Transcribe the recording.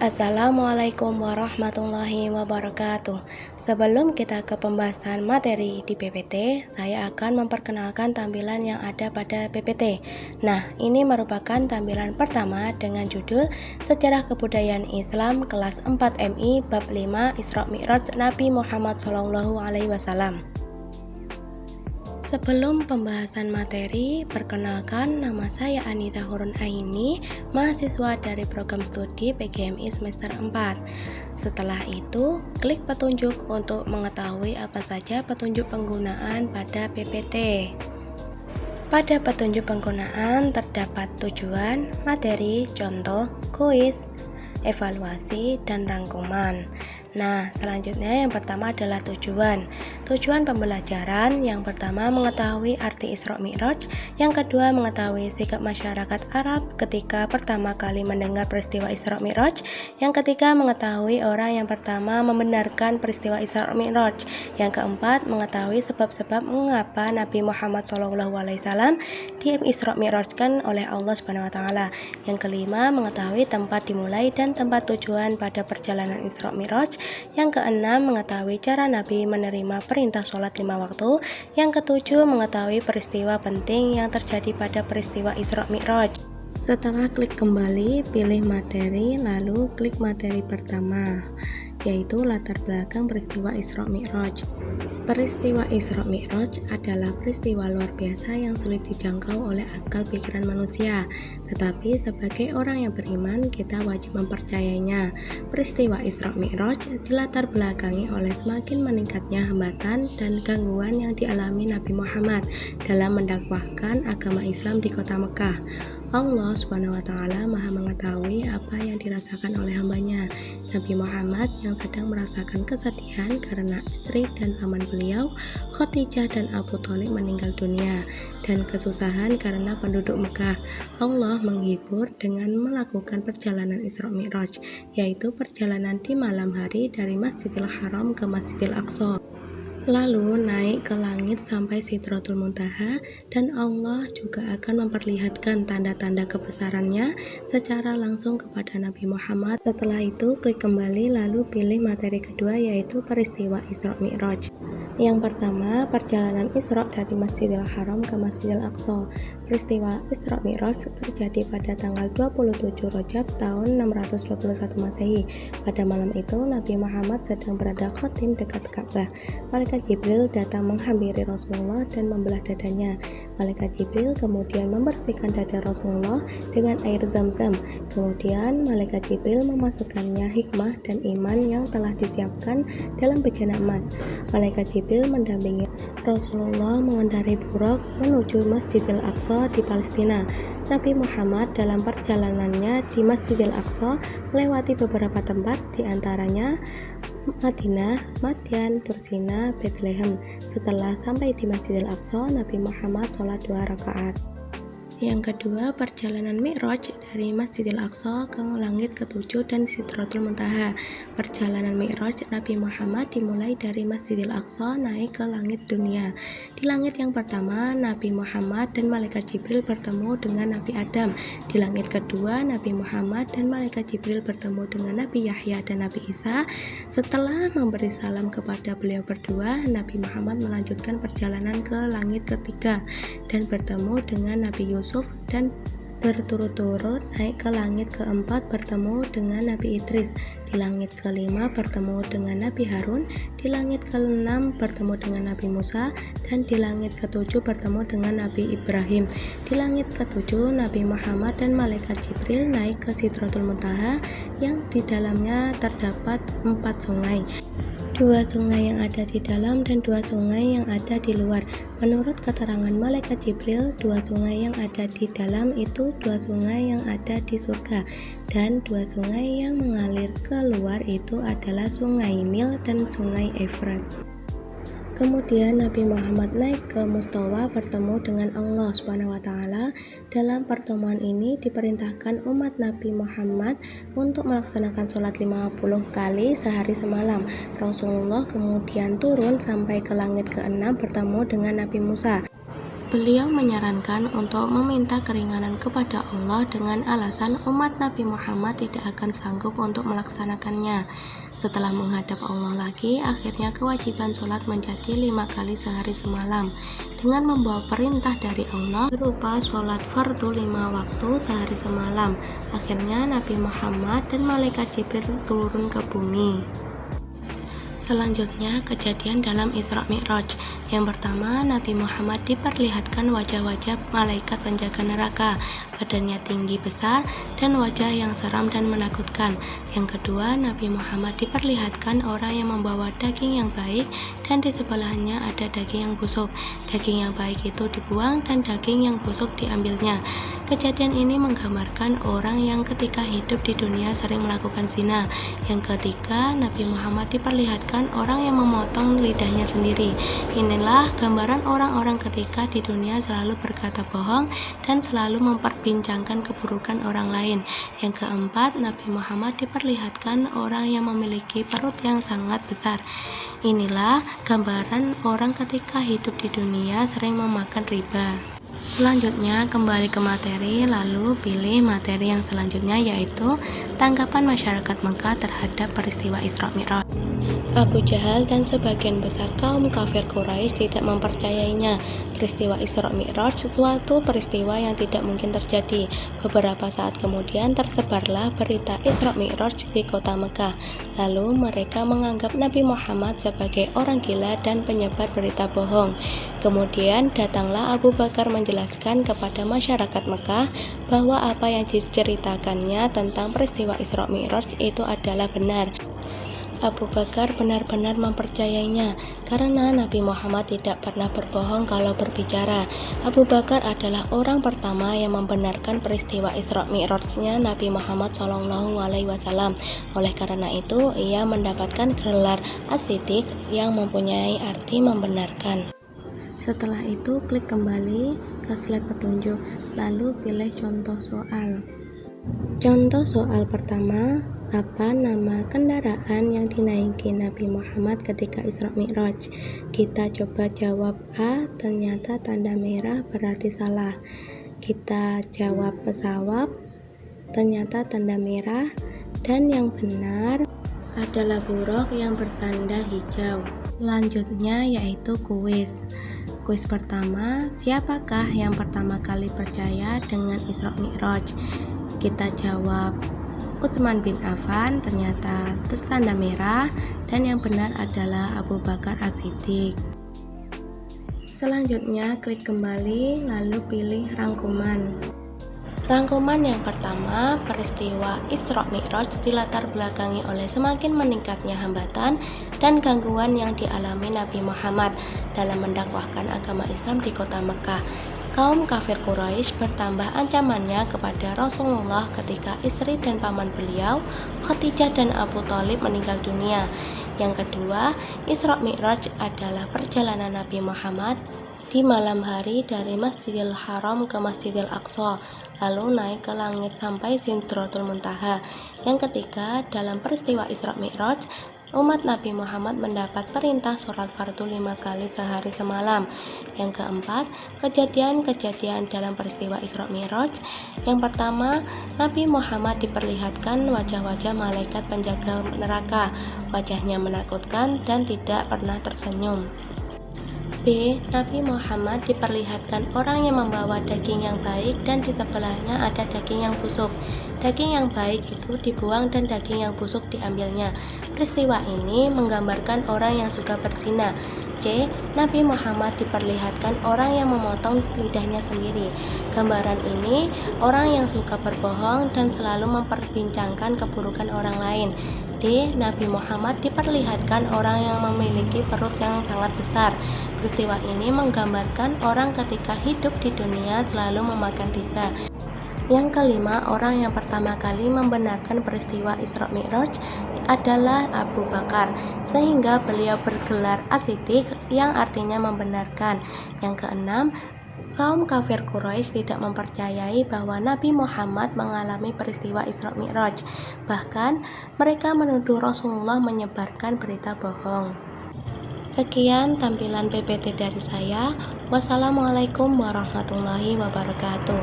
Assalamualaikum warahmatullahi wabarakatuh. Sebelum kita ke pembahasan materi di PPT, saya akan memperkenalkan tampilan yang ada pada PPT. Nah, ini merupakan tampilan pertama dengan judul Sejarah Kebudayaan Islam kelas 4 MI bab 5 Isra Mi'raj Nabi Muhammad SAW. Sebelum pembahasan materi, perkenalkan nama saya Anita Hurun Aini, mahasiswa dari program studi PGMI semester 4. Setelah itu, klik petunjuk untuk mengetahui apa saja petunjuk penggunaan pada PPT. Pada petunjuk penggunaan terdapat tujuan, materi, contoh, kuis, evaluasi, dan rangkuman. Nah, selanjutnya yang pertama adalah tujuan. Tujuan pembelajaran yang pertama mengetahui arti Isra Mi'raj, yang kedua mengetahui sikap masyarakat Arab ketika pertama kali mendengar peristiwa Isra Mi'raj, yang ketiga mengetahui orang yang pertama membenarkan peristiwa Isra Mi'raj, yang keempat mengetahui sebab-sebab mengapa Nabi Muhammad SAW di Isra Mi'rajkan oleh Allah SWT, yang kelima mengetahui tempat dimulai dan tempat tujuan pada perjalanan Isra Mi'raj, yang keenam mengetahui cara Nabi menerima perintah sholat 5 waktu, yang ketujuh mengetahui peristiwa penting yang terjadi pada peristiwa Isra Mi'raj. Setelah klik kembali, pilih materi, lalu klik materi pertama, yaitu latar belakang peristiwa Isra Mi'raj. Peristiwa Isra Mi'raj adalah peristiwa luar biasa yang sulit dijangkau oleh akal pikiran manusia, tetapi sebagai orang yang beriman, kita wajib mempercayainya. Peristiwa Isra Mi'raj dilatar belakangi oleh semakin meningkatnya hambatan dan gangguan yang dialami Nabi Muhammad dalam mendakwahkan agama Islam di kota Mekah. Allah SWT maha mengetahui apa yang dirasakan oleh hambanya, Nabi Muhammad, yang sedang merasakan kesedihan karena istri dan paman beliau, Khadijah dan Abu Thalib, meninggal dunia, dan kesusahan karena penduduk Mekah. Allah menghibur dengan melakukan perjalanan Isra Mi'raj, yaitu perjalanan di malam hari dari Masjidil Haram ke Masjidil Aqsa, lalu naik ke langit sampai Sidratul Muntaha, dan Allah juga akan memperlihatkan tanda-tanda kebesarannya secara langsung kepada Nabi Muhammad. Setelah itu, klik kembali lalu pilih materi kedua, yaitu peristiwa Isra Mi'raj. Yang pertama, perjalanan Isra dari Masjidil Haram ke Masjidil Aqsa. Peristiwa Isra Mi'raj terjadi pada tanggal 27 Rajab tahun 621 Masehi. Pada malam itu, Nabi Muhammad sedang berada khotim dekat Ka'bah. Malaikat Jibril datang menghampiri Rasulullah dan membelah dadanya. Malaikat Jibril kemudian membersihkan dada Rasulullah dengan air zam-zam. Kemudian Malaikat Jibril memasukkannya hikmah dan iman yang telah disiapkan dalam bejana emas. Malaikat Jibril mendampingi Rasulullah mengendarai buraq menuju Masjidil Aqsa di Palestina. Nabi Muhammad dalam perjalanannya di Masjidil Aqsa melewati beberapa tempat, diantaranya Madinah, Madyan, Tursina, Bethlehem. Setelah sampai di Masjidil Aqsa, Nabi Muhammad sholat 2 rakaat. Yang kedua, perjalanan Mi'raj dari Masjidil Aqsa ke langit ke-7 dan Sidratul Muntaha. Perjalanan Mi'raj Nabi Muhammad dimulai dari Masjidil Aqsa naik ke langit dunia. Di langit yang pertama, Nabi Muhammad dan Malaikat Jibril bertemu dengan Nabi Adam. Di langit kedua, Nabi Muhammad dan Malaikat Jibril bertemu dengan Nabi Yahya dan Nabi Isa. Setelah memberi salam kepada beliau berdua, Nabi Muhammad melanjutkan perjalanan ke langit ketiga dan bertemu dengan Nabi Yusuf, dan berturut-turut naik ke langit keempat bertemu dengan Nabi Idris. Di langit kelima bertemu dengan Nabi Harun. Di langit keenam bertemu dengan Nabi Musa, dan di langit ketujuh bertemu dengan Nabi Ibrahim. Di langit ketujuh, Nabi Muhammad dan Malaikat Jibril naik ke Sidratul Muntaha yang di dalamnya terdapat 4 sungai. 2 sungai yang ada di dalam dan 2 sungai yang ada di luar. Menurut keterangan Malaikat Jibril, 2 sungai yang ada di dalam itu 2 sungai yang ada di surga, dan 2 sungai yang mengalir ke luar itu adalah Sungai Nil dan Sungai Efrat. Kemudian Nabi Muhammad naik ke Mustawa bertemu dengan Allah SWT. Dalam pertemuan ini diperintahkan umat Nabi Muhammad untuk melaksanakan sholat 50 kali sehari semalam. Rasulullah kemudian turun sampai ke langit ke-6 bertemu dengan Nabi Musa. Beliau menyarankan untuk meminta keringanan kepada Allah dengan alasan umat Nabi Muhammad tidak akan sanggup untuk melaksanakannya. Setelah menghadap Allah lagi, akhirnya kewajiban sholat menjadi 5 kali sehari semalam dengan membawa perintah dari Allah berupa sholat fardu 5 waktu sehari semalam. Akhirnya Nabi Muhammad dan malaikat Jibril turun ke bumi. Selanjutnya, kejadian dalam Isra Mi'raj. Yang pertama, Nabi Muhammad diperlihatkan wajah-wajah malaikat penjaga neraka, badannya tinggi besar dan wajah yang seram dan menakutkan. Yang kedua, Nabi Muhammad diperlihatkan orang yang membawa daging yang baik dan di sebelahnya ada daging yang busuk. Daging yang baik itu dibuang dan daging yang busuk diambilnya. Kejadian ini menggambarkan orang yang ketika hidup di dunia sering melakukan zina. Yang ketiga, Nabi Muhammad diperlihatkan orang yang memotong lidahnya sendiri. Inilah gambaran orang-orang ketika di dunia selalu berkata bohong dan selalu memperbincangkan keburukan orang lain. Yang keempat, Nabi Muhammad diperlihatkan orang yang memiliki perut yang sangat besar. Inilah gambaran orang ketika hidup di dunia sering memakan riba. Selanjutnya kembali ke materi, lalu pilih materi yang selanjutnya, yaitu tanggapan masyarakat Mekah terhadap peristiwa Isra Mi'raj. Abu Jahal dan sebagian besar kaum kafir Quraisy tidak mempercayainya. Peristiwa Isra Mi'raj sesuatu peristiwa yang tidak mungkin terjadi. Beberapa saat kemudian tersebarlah berita Isra Mi'raj di kota Mekah. Lalu mereka menganggap Nabi Muhammad sebagai orang gila dan penyebar berita bohong. Kemudian datanglah Abu Bakar menjelaskan kepada masyarakat Mekah bahwa apa yang diceritakannya tentang peristiwa Isra Mi'raj itu adalah benar. Abu Bakar benar-benar mempercayainya karena Nabi Muhammad tidak pernah berbohong kalau berbicara. Abu Bakar adalah orang pertama yang membenarkan peristiwa Isra Mi'rajnya Nabi Muhammad SAW. Oleh karena itu, ia mendapatkan gelar As-Siddiq yang mempunyai arti membenarkan. Setelah itu, klik kembali ke slide petunjuk, lalu pilih contoh soal. Contoh soal pertama, apa nama kendaraan yang dinaiki Nabi Muhammad ketika Isra Mi'raj? Kita coba jawab A, ternyata tanda merah berarti salah. Kita jawab pesawat, ternyata tanda merah, dan yang benar adalah buruk yang bertanda hijau. Selanjutnya yaitu kuis. Kuis pertama, siapakah yang pertama kali percaya dengan Isra Mi'raj? Kita jawab Utsman bin Affan, ternyata tanda merah, dan yang benar adalah Abu Bakar As-Siddiq. Selanjutnya klik kembali lalu pilih rangkuman. Rangkuman yang pertama, peristiwa Isra Mi'raj dilatar belakangi oleh semakin meningkatnya hambatan dan gangguan yang dialami Nabi Muhammad dalam mendakwahkan agama Islam di kota Mekah. Kaum kafir Quraisy bertambah ancamannya kepada Rasulullah ketika istri dan paman beliau, Khadijah dan Abu Thalib meninggal dunia. Yang kedua, Isra Mi'raj adalah perjalanan Nabi Muhammad di malam hari dari Masjidil Haram ke Masjidil Aqsa, lalu naik ke langit sampai Sidratul Muntaha. Yang ketiga, dalam peristiwa Isra Mi'raj, umat Nabi Muhammad mendapat perintah sholat fardu 5 kali sehari semalam. Yang keempat, kejadian-kejadian dalam peristiwa Isra Mi'raj. Yang pertama, Nabi Muhammad diperlihatkan wajah-wajah malaikat penjaga neraka. Wajahnya menakutkan dan tidak pernah tersenyum. B. Nabi Muhammad diperlihatkan orang yang membawa daging yang baik dan di sebelahnya ada daging yang busuk. Daging yang baik itu dibuang dan daging yang busuk diambilnya. Peristiwa ini menggambarkan orang yang suka berzina. C. Nabi Muhammad diperlihatkan orang yang memotong lidahnya sendiri. Gambaran ini orang yang suka berbohong dan selalu memperbincangkan keburukan orang lain. D. Nabi Muhammad diperlihatkan orang yang memiliki perut yang sangat besar. Peristiwa ini menggambarkan orang ketika hidup di dunia selalu memakan riba. Yang kelima, orang yang pertama kali membenarkan peristiwa Isra Mi'raj adalah Abu Bakar, sehingga beliau bergelar As-Siddiq yang artinya membenarkan. Yang keenam, kaum kafir Quraisy tidak mempercayai bahwa Nabi Muhammad mengalami peristiwa Isra Mi'raj. Bahkan, mereka menuduh Rasulullah menyebarkan berita bohong. Sekian tampilan PPT dari saya. Wassalamualaikum warahmatullahi wabarakatuh.